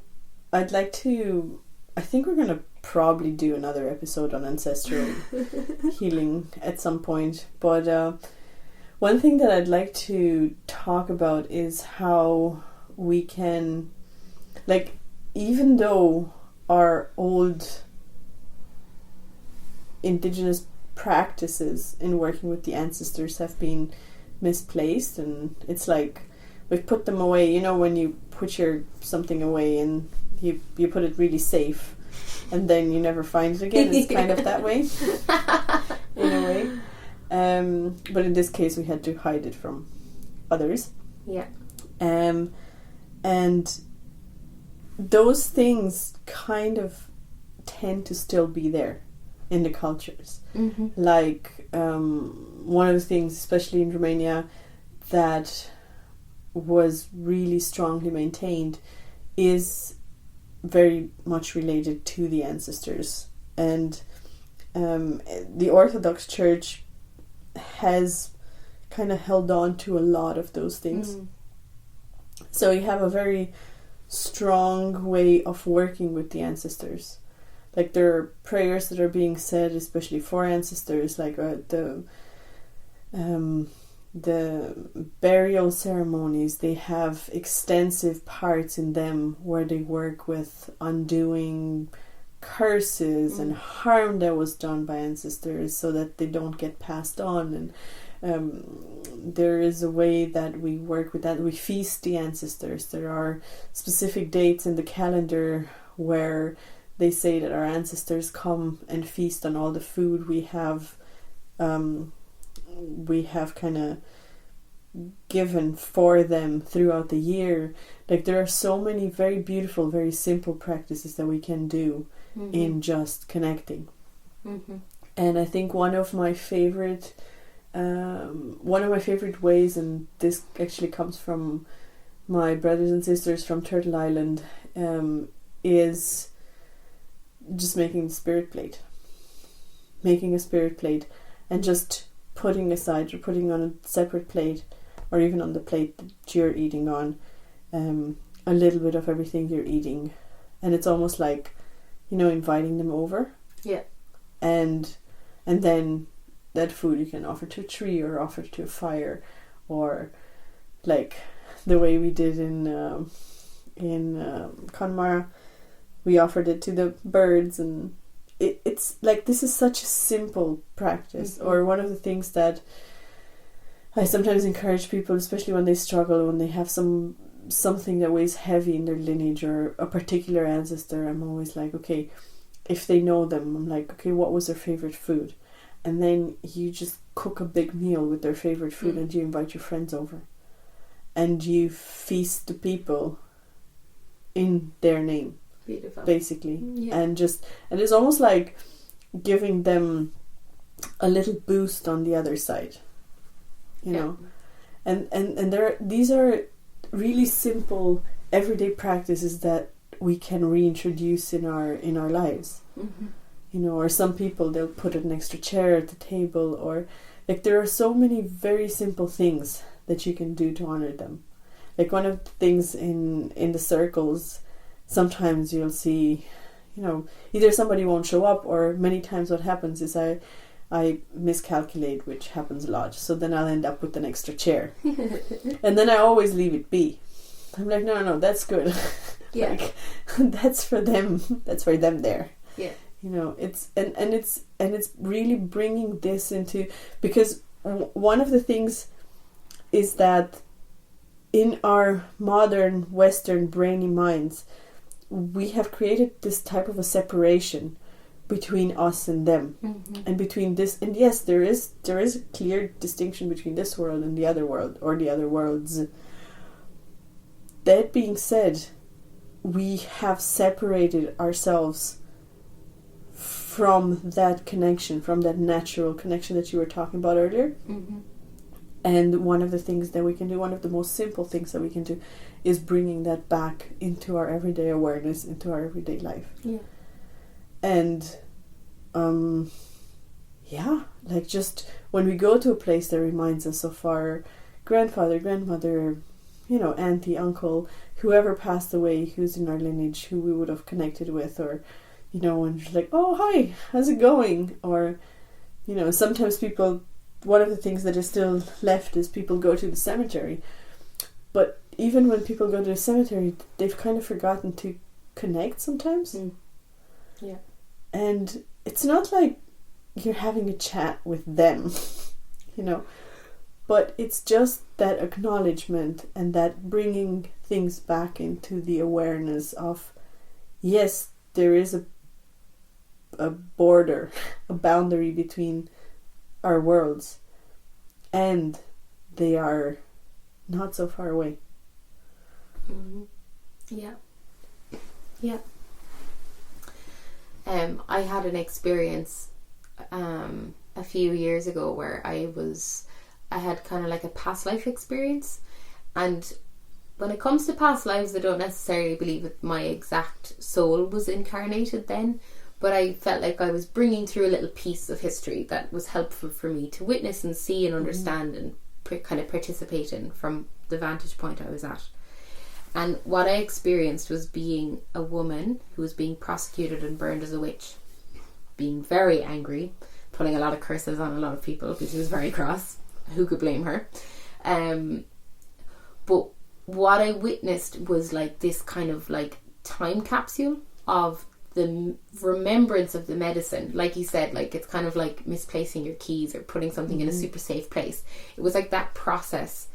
I think we're gonna probably do another episode on ancestral healing at some point, but one thing that I'd like to talk about is how we can, like, even though our old indigenous practices in working with the ancestors have been misplaced, and it's like we've put them away, when you put something away and you put it really safe and then you never find it again. It's kind of that way in a way, but in this case we had to hide it from others. And those things kind of tend to still be there in the cultures. Like one of the things, especially in Romania, that was really strongly maintained is very much related to the ancestors. And the Orthodox Church has kind of held on to a lot of those things. So you have a very strong way of working with the ancestors. Like, there are prayers that are being said, especially for ancestors, like the burial ceremonies. They have extensive parts in them where they work with undoing curses and harm that was done by ancestors, so that they don't get passed on. And there is a way that we work with that. We feast the ancestors. There are specific dates in the calendar where they say that our ancestors come and feast on all the food we have kind of given for them throughout the year. Like, there are so many very beautiful, very simple practices that we can do in just connecting. And I think one of my favorite ways, and this actually comes from my brothers and sisters from Turtle Island, is just making a spirit plate and just putting aside, or putting on a separate plate, or even on the plate that you're eating on, a little bit of everything you're eating. And it's almost like, inviting them over. And then that food you can offer to a tree, or offer to a fire, or like the way we did in Connemara, we offered it to the birds. And it's like, this is such a simple practice. Or one of the things that I sometimes encourage people, especially when they struggle, when they have something that weighs heavy in their lineage, or a particular ancestor, I'm always like, okay, if they know them, I'm like, okay, what was their favorite food? And then you just cook a big meal with their favorite food, and you invite your friends over, and you feast the people in their name. Beautiful. Basically. And it's almost like giving them a little boost on the other side, and these are really simple everyday practices that we can reintroduce in our lives. Or some people, they'll put an extra chair at the table, or like, there are so many very simple things that you can do to honor them. Like, one of the things in the circles, sometimes you'll see, either somebody won't show up, or many times what happens is I miscalculate, which happens a lot. So then I'll end up with an extra chair. And then I always leave it be. I'm like, no, that's good. Like, that's for them. That's for them there. It's it's really bringing this into, because one of the things is that in our modern Western brainy minds, we have created this type of a separation between us and them, and between this, and yes, there is a clear distinction between this world and the other world, or the other worlds. That being said, we have separated ourselves from that connection, from that natural connection that you were talking about earlier. And one of the things that we can do, one of the most simple things that we can do, is bringing that back into our everyday awareness, into our everyday life. Yeah. And like just when we go to a place that reminds us of our grandfather, grandmother, auntie, uncle, whoever passed away, who's in our lineage, who we would have connected with, or and just like, oh hi, how's it going? Or sometimes people, one of the things that is still left is people go to the cemetery, but even when people go to the cemetery, they've kind of forgotten to connect sometimes. Yeah. And it's not like you're having a chat with them, but it's just that acknowledgement and that bringing things back into the awareness of, yes, there is a border, a boundary between our worlds, and they are not so far away. Yeah. I had an experience a few years ago where I had kind of like a past life experience, and when it comes to past lives, I don't necessarily believe that my exact soul was incarnated then, but I felt like I was bringing through a little piece of history that was helpful for me to witness and see and understand and kind of participate in from the vantage point I was at. And what I experienced was being a woman who was being prosecuted and burned as a witch, being very angry, putting a lot of curses on a lot of people because she was very cross. Who could blame her? But what I witnessed was like this kind of like time capsule of the remembrance of the medicine. Like you said, like it's kind of like misplacing your keys or putting something in a super safe place. It was like that process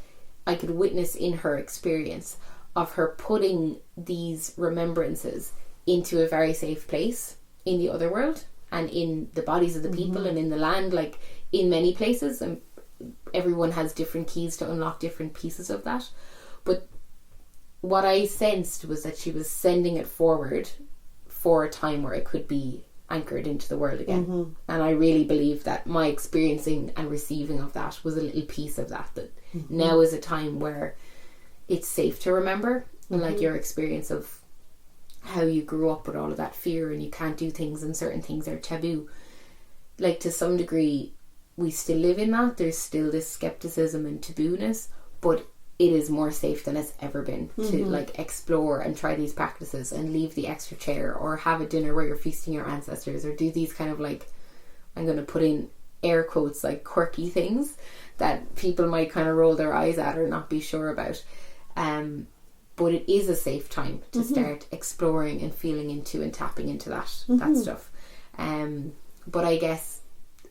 I could witness in her experience of her putting these remembrances into a very safe place in the other world and in the bodies of the people and in the land, like in many places, and everyone has different keys to unlock different pieces of that. But what I sensed was that she was sending it forward for a time where it could be anchored into the world again. And I really believe that my experiencing and receiving of that was a little piece of that now is a time where it's safe to remember, and like your experience of how you grew up with all of that fear and you can't do things and certain things are taboo, like to some degree we still live in that. There's still this skepticism and taboo-ness, but it is more safe than it's ever been to like explore and try these practices and leave the extra chair or have a dinner where you're feasting your ancestors or do these kind of like, I'm going to put in air quotes, like quirky things that people might kind of roll their eyes at or not be sure about. But it is a safe time to start exploring and feeling into and tapping into that stuff. But I guess,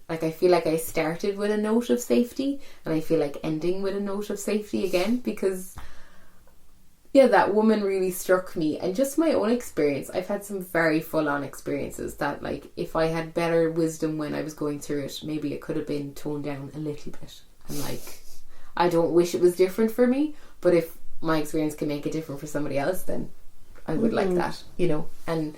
like, I feel like I started with a note of safety and I feel like ending with a note of safety again, because that woman really struck me. And just my own experience, I've had some very full-on experiences that, like, if I had better wisdom when I was going through it, maybe it could have been toned down a little bit. And like, I don't wish it was different for me, but if my experience can make it different for somebody else, then I would like that, and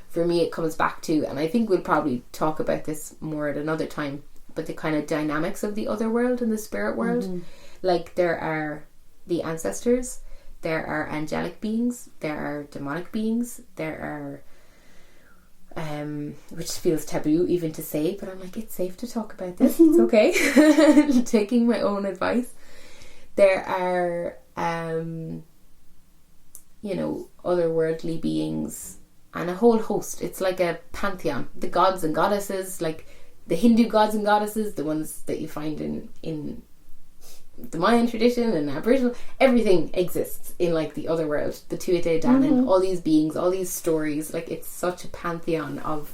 for me it comes back to, and I think we'll probably talk about this more at another time, but the kind of dynamics of the other world and the spirit world. Like, there are the ancestors, there are angelic beings, there are demonic beings, there are which feels taboo even to say, but I'm like, it's safe to talk about this, it's okay. Taking my own advice. There are otherworldly beings and a whole host. It's like a pantheon. The gods and goddesses, like the Hindu gods and goddesses, the ones that you find in the Mayan tradition and Aboriginal, everything exists in like the other world, the Tuatha Danann, all these beings, all these stories. Like, it's such a pantheon of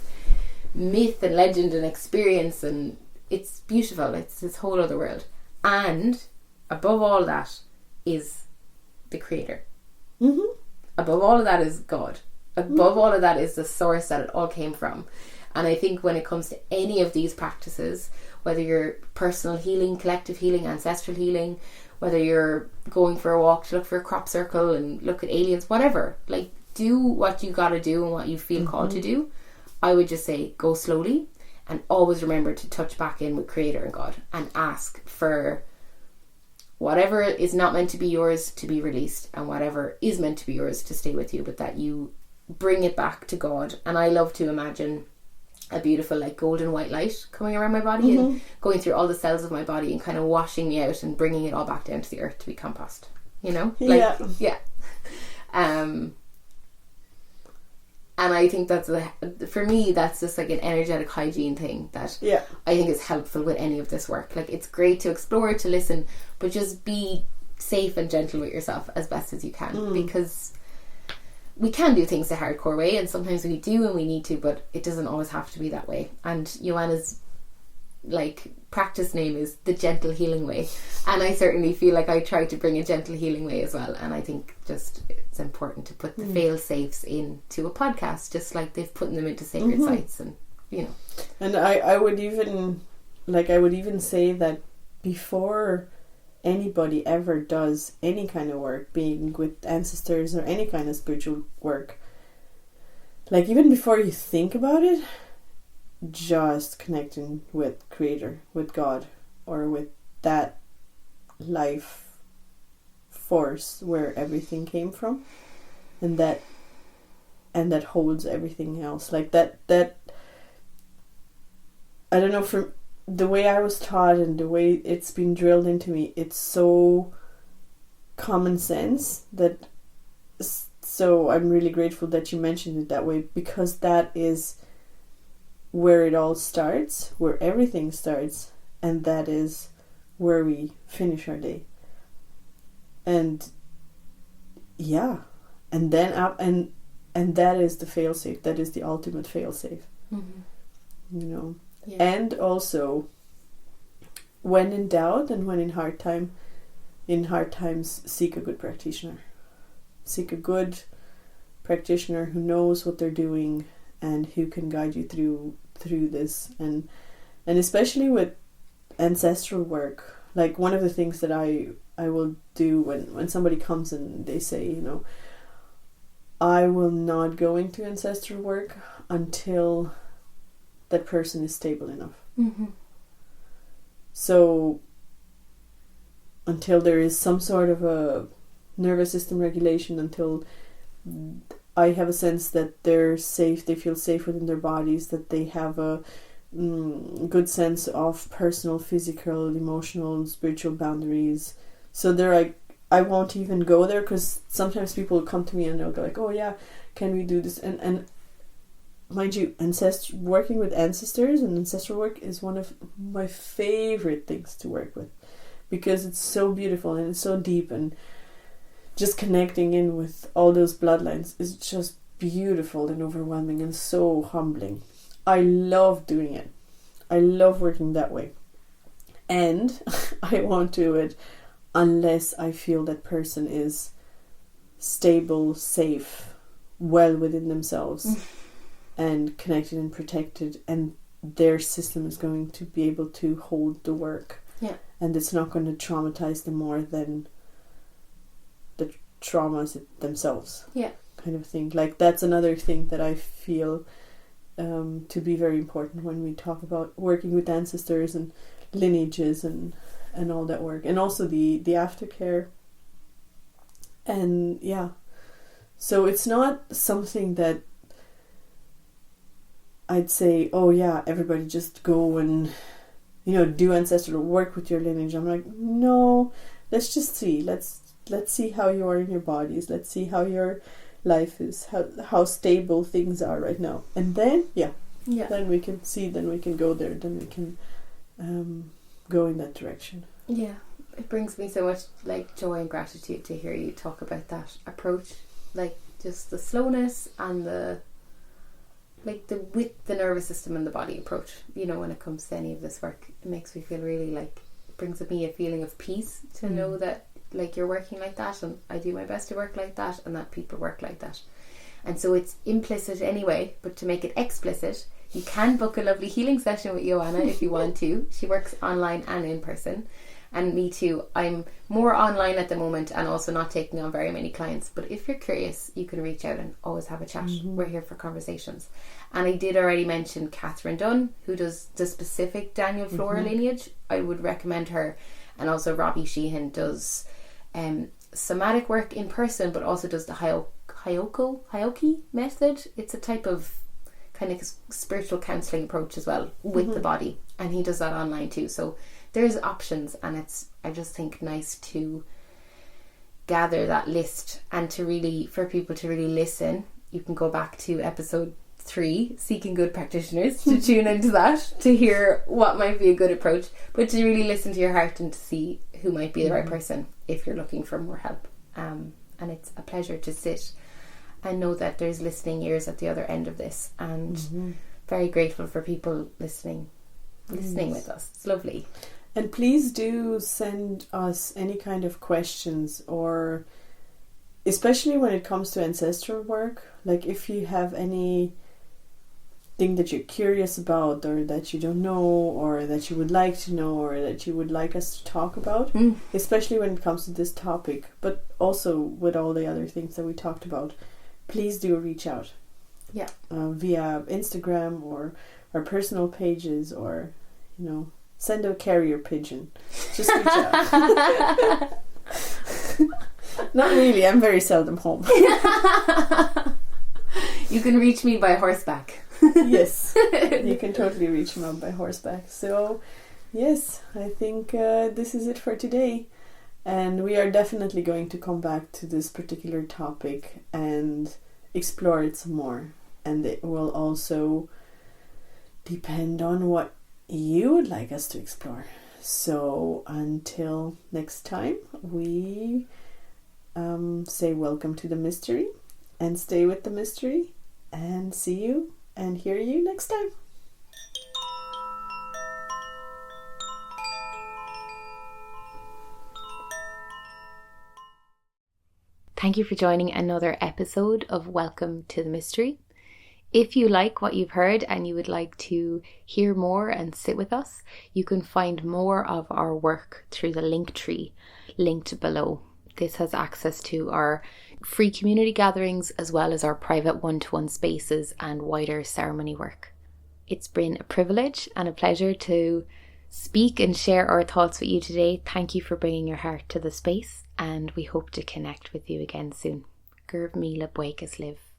myth and legend and experience, and it's beautiful. It's this whole other world. And above all that is the creator. Above all of that is God. Above all of that is the source that it all came from. And I think when it comes to any of these practices, whether you're personal healing, collective healing, ancestral healing, whether you're going for a walk to look for a crop circle and look at aliens, whatever, like, do what you gotta do and what you feel called to do. I would just say go slowly and always remember to touch back in with Creator and God and ask for whatever is not meant to be yours to be released, and whatever is meant to be yours to stay with you, but that you bring it back to God. And I love to imagine a beautiful like golden white light coming around my body and going through all the cells of my body and kind of washing me out and bringing it all back down to the earth to be compost, you know? Like, yeah. And I think that's for me, that's just like an energetic hygiene thing that I think is helpful with any of this work. Like, it's great to explore, to listen, but just be safe and gentle with yourself as best as you can, because we can do things the hardcore way, and sometimes we do and we need to, but it doesn't always have to be that way. And Ioana's like practice name is the Gentle Healing Way, and I certainly feel like I try to bring a gentle healing way as well. And I think just it's important to put the fail safes into a podcast, just like they've put them into sacred sites, and you know. And I would even say that before anybody ever does any kind of work, being with ancestors or any kind of spiritual work, like even before you think about it, just connecting with Creator, with God, or with that life force where everything came from, and that holds everything else, like that I don't know, from the way I was taught and the way it's been drilled into me, it's so common sense that, so I'm really grateful that you mentioned it that way, because that is where it all starts, where everything starts, and that is where we finish our day. And and then up and that is the fail-safe, that is the ultimate fail-safe. You know. And also, when in doubt and when in hard times, seek a good practitioner. Seek a good practitioner who knows what they're doing and who can guide you through this. And especially with ancestral work, like one of the things that I will do when somebody comes and they say, you know, I will not go into ancestral work until that person is stable enough. So until there is some sort of a nervous system regulation, until I have a sense that they're safe, they feel safe within their bodies, that they have a good sense of personal, physical, emotional, spiritual boundaries. So they're like, I won't even go there, because sometimes people will come to me and they'll go like, oh yeah, can we do this? And mind you, working with ancestors and ancestral work is one of my favorite things to work with, because it's so beautiful and it's so deep, and just connecting in with all those bloodlines is just beautiful and overwhelming and so humbling. I love doing it. I love working that way. And I won't do it unless I feel that person is stable, safe, well within themselves, and connected and protected, and their system is going to be able to hold the work. And it's not going to traumatize them more than the traumas themselves. Kind of thing. Like, that's another thing that I feel to be very important when we talk about working with ancestors and lineages and all that work, and also the aftercare. And so it's not something that I'd say, oh yeah, everybody just go and, you know, do ancestral work with your lineage. I'm like, no, let's just see. Let's see how you are in your bodies. Let's see how your life is, how stable things are right now. And then, then we can see, then we can go there, then we can go in that direction. It brings me so much like joy and gratitude to hear you talk about that approach, like just the slowness and the with the nervous system and the body approach, you know, when it comes to any of this work. It makes me feel really like, it brings me a feeling of peace to know that like you're working like that, and I do my best to work like that, and that people work like that. And so it's implicit anyway, but to make it explicit, you can book a lovely healing session with Ioana if you want to. She works online and in person. And me too. I'm more online at the moment and also not taking on very many clients. But if you're curious, you can reach out and always have a chat. We're here for conversations. And I did already mention Catherine Dunn, who does the specific Daniel Flora lineage. I would recommend her. And also Robbie Sheehan does somatic work in person, but also does the Hyoki method. It's a type of kind of spiritual counselling approach as well with the body, and he does that online too. So there's options, and it's, I just think, nice to gather that list and to really, for people to really listen. You can go back to episode 3, Seeking Good Practitioners, to tune into that to hear what might be a good approach, but to really listen to your heart and to see who might be the right person if you're looking for more help. And it's a pleasure to sit and know that there's listening ears at the other end of this, and very grateful for people listening with us. It's lovely. And please do send us any kind of questions, or especially when it comes to ancestral work. Like if you have any thing that you're curious about, or that you don't know, or that you would like to know, or that you would like us to talk about, especially when it comes to this topic, but also with all the other things that we talked about, please do reach out. Yeah. Via Instagram or our personal pages, or, you know, send a carrier pigeon. Just reach out. Not really, I'm very seldom home. You can reach me by horseback. Yes, you can totally reach me by horseback. So, yes, I think this is it for today. And we are definitely going to come back to this particular topic and explore it some more. And it will also depend on what you would like us to explore. So until next time, we say welcome to the mystery, and stay with the mystery, and see you and hear you next time. Thank you for joining another episode of Welcome to the Mystery. If you like what you've heard and you would like to hear more and sit with us, you can find more of our work through the link tree linked below. This has access to our free community gatherings, as well as our private one-to-one spaces and wider ceremony work. It's been a privilege and a pleasure to speak and share our thoughts with you today. Thank you for bringing your heart to the space, and we hope to connect with you again soon. Gurb Mila Buekas Live.